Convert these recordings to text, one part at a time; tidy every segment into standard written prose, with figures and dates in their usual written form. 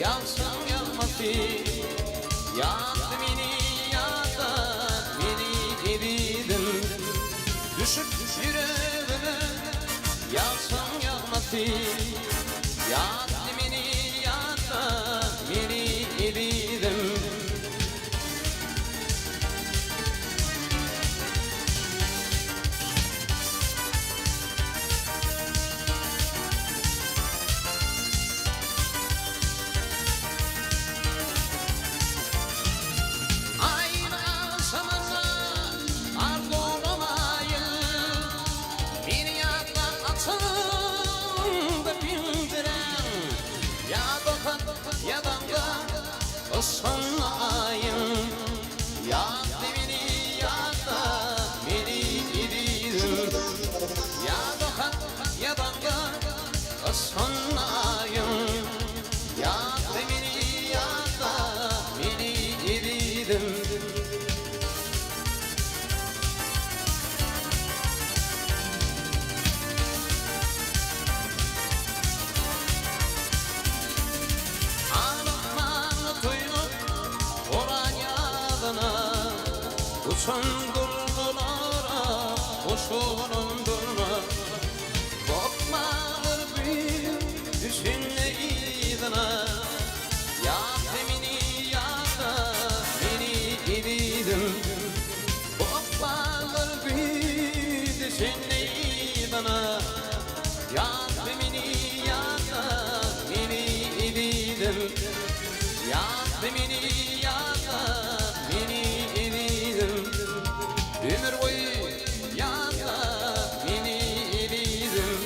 yağsın yağması. Yaktı beni yağda beni eridim. Düşüp yüreğime yağsın yağması. Yaktı beni yağda beni eridim. Sanayım yaktı beni yağda beni eridim. Ya dokan ya damga sanayım yaktı beni yağda beni eridim. Uçan durdulara kuşunum durma. Korkmadır bir düşüneydina. Yaktı beni yağda beni eridim. Korkmadır bir düşüneydina. Yaktı beni yağda beni eridim. Yaktı beni yağda beni eridim. Ömür boyu yağda beni eridim.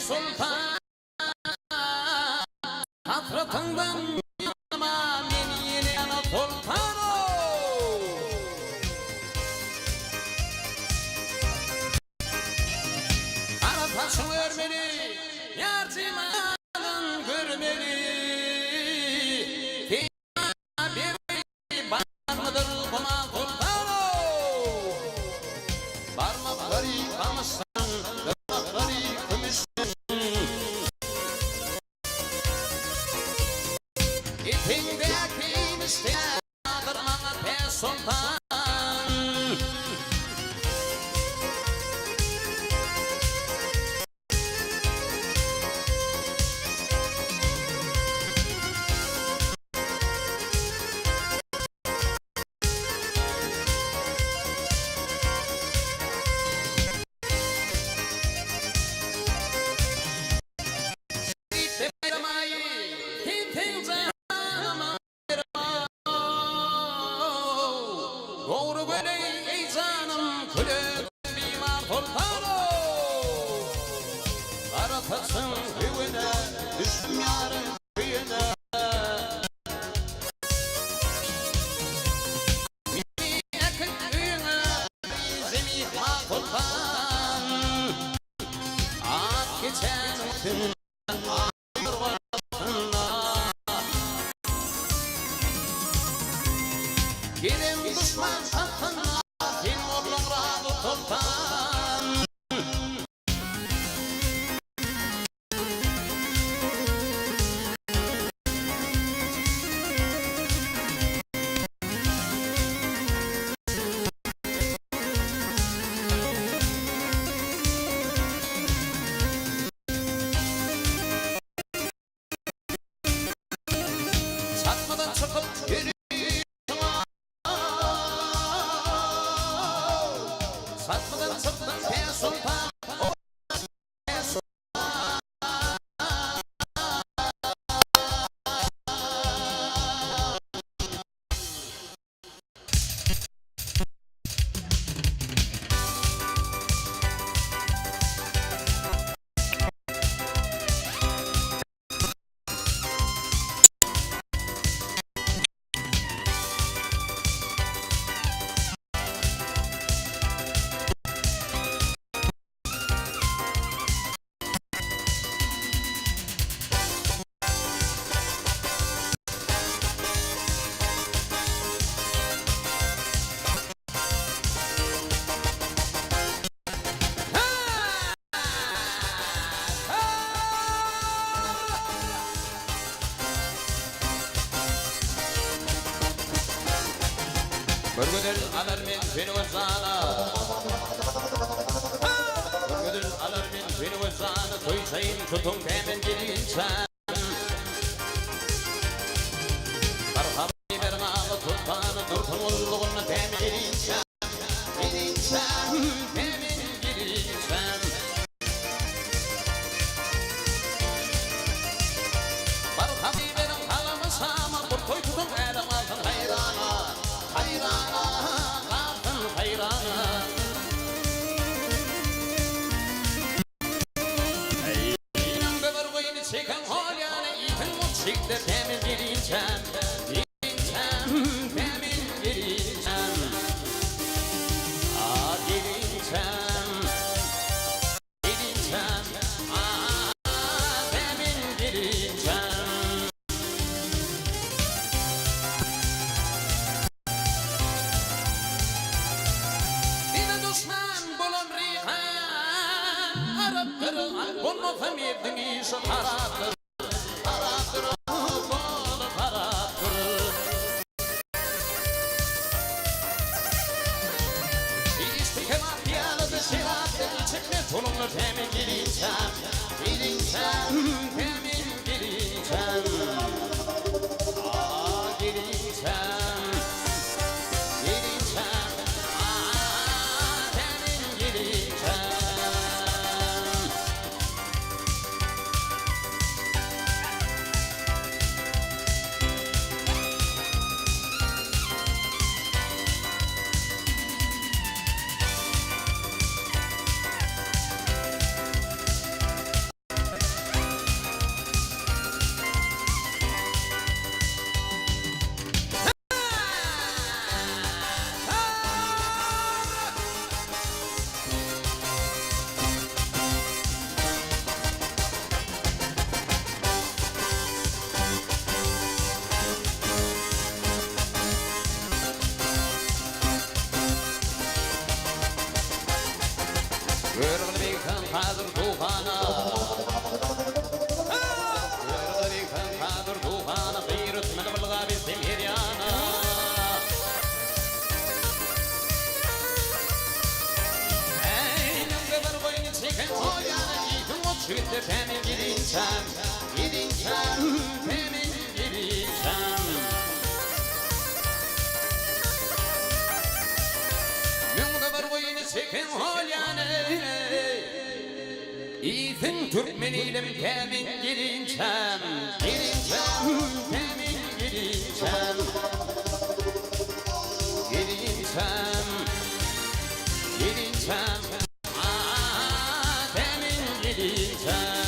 Sultan hasratından yanıma beni yeni yana sultan ara taşın örmeli yarcımanın görmeli bir var mıdır buna sultan parmakları kamışsan dudakları kümüş. İpindeki işte adırmana be sultan. Doğru böyle ey canım kulüp mimar sultanı. Aratasın hüvüne düştüm yarın kıyına. Beni yakın kıyına bizim ihmal sultan. Ak geçen vaktin ağır varsınlar. Gidim düşman hakkında kim oğlum razı sultan. Bir güdül alır men seni özana Bir güdül alır men seni özana Toysayın tutun hemen gelinsen Barhabı bernağı tuttanı Durtun ulluğunu hemen gelinsen Gelinsen hemen gelinsen Barhabı benim halamı sama Bir toy tutun elim altın hayrana Hayrana altın hayrana Çeken halyana itin mutçikte temin geleceğim Geleceğim, temin geleceğim Aa geleceğim Geleceğim, aa temin geleceğim Dine düşman bulun rihan Araptır, bunu femirdin işi haraptır Tulumlu temin geleceğim, geleceğim, temin geleceğim Aa geleceğim, geleceğim, aa temin geleceğim Yürüdü bir kan hazır tufana Yürüdü bir kan hazır tufana Kıyırıt mını bılga bizim hiryana Eynimde bir boyun çeken koyana Yiğitim o çüğütte temin gidinçem Gidinçem, temin gidinçem Yürüdü bir boyun çeken koyana İzin Türkmeniyle temin gidinçem Gidinçem, temin gidinçem Gidinçem, gidinçem Aa, temin gidinçem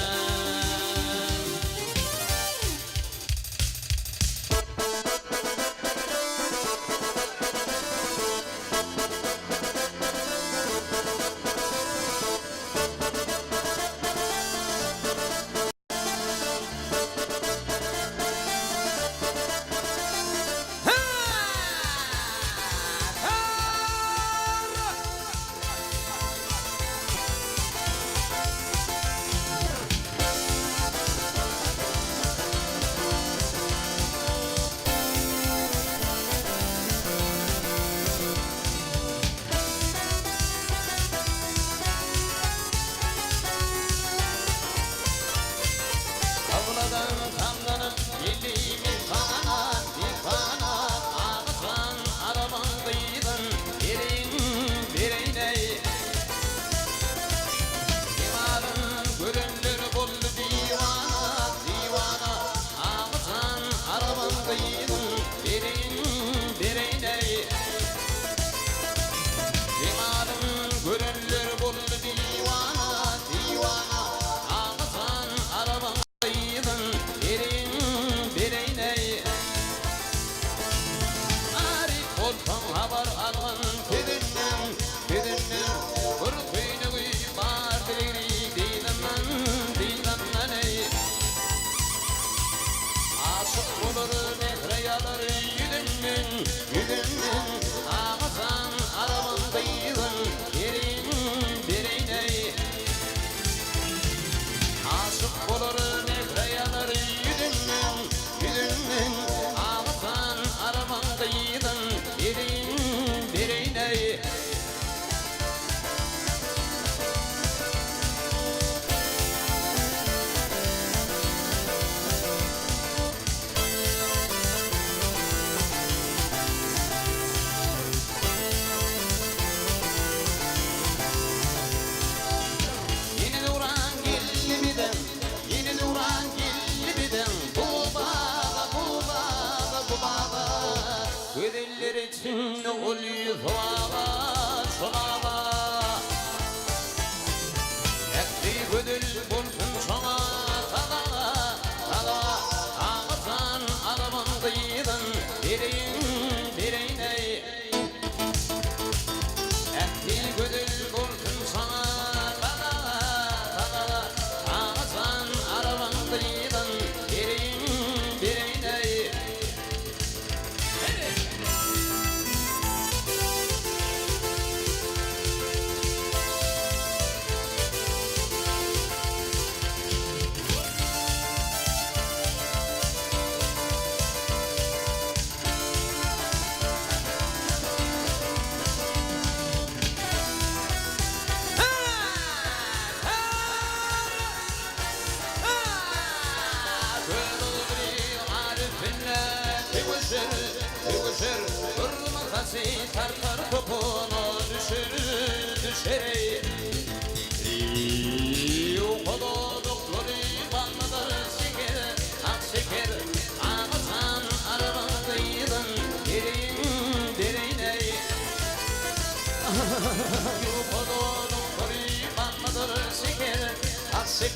Gidin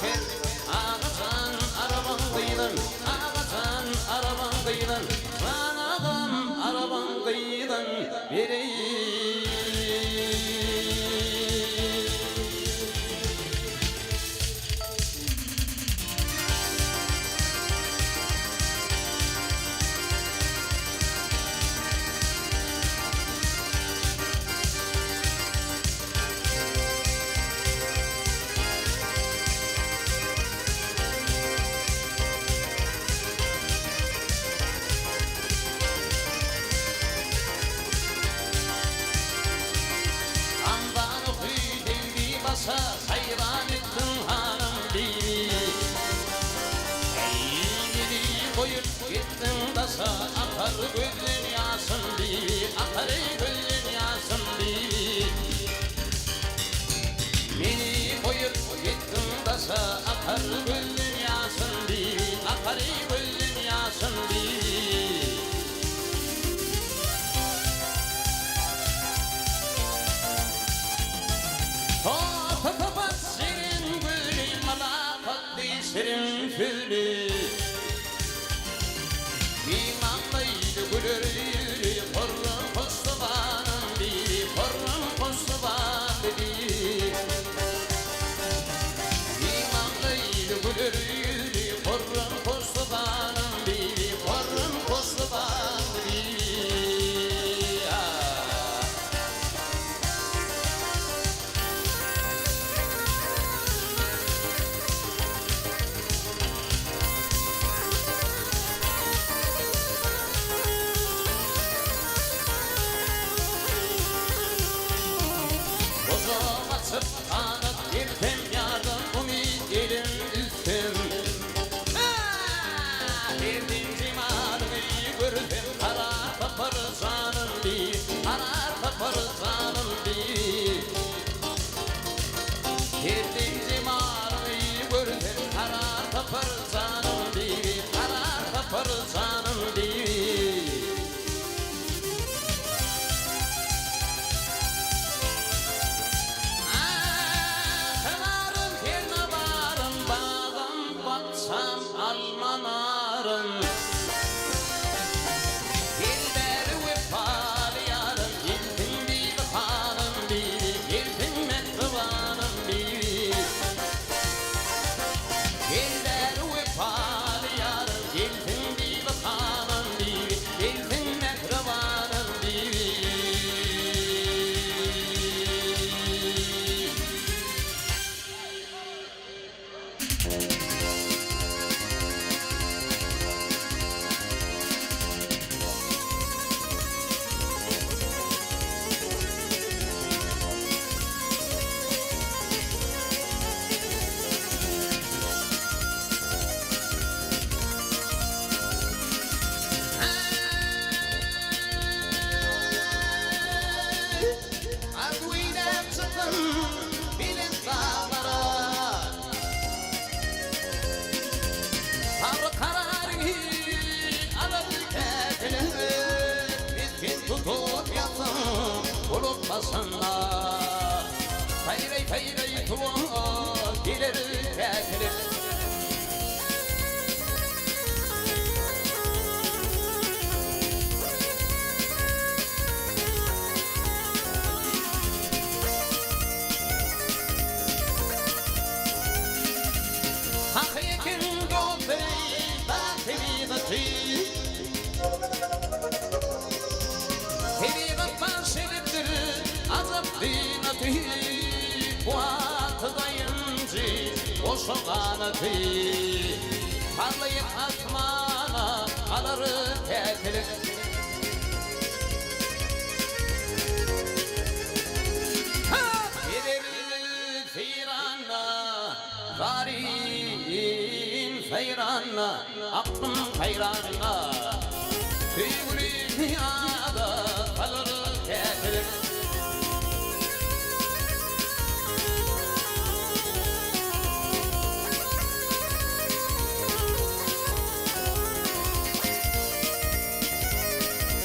ülker Ağacan araban kıyıdan Ağacan araban kıyıdan Sanağım araban kıyıdan vereyim hayran ettin hanım beni Eğilini koyup gittin dasa Akar gözün yasın beni Akar gözün yasın beni Beni koyup gittin dasa Akar gözün yasın beni Akar gözün yasın beni Serin fülü İmanlıydı gülür yürü Korun postuvanın biri Korun postuvanın biri İmanlıydı gülür yürü Korun postuvanın biri Korun postuvanın biri Açıp anıp girdim yardım umut gelin üstüm Birdinci mağarayı gördüm karar tapar canım bir Karar tapar canım bir Birdinci mağarayı gördüm karar tapar canım bir Karar tapar canım bir almanarın Dilber vefalı yarın Giltin bir vatanın biri Giltin mehribanın biri Dilber vefalı yarın Giltin bir vatanın biri Giltin mehribanın biri Tutup yatsın olup basınla Feyrey feyrey tuvalı gelir ketilir Hakikin göbeği ben tevhidati Tevhidatan şeriftir azap dinati Kuatı dayıncı o şoğanatı Parlayıp asmana alırı ketilir Giderir firanla Zarin feyranla Aklım hayranla Tüyülü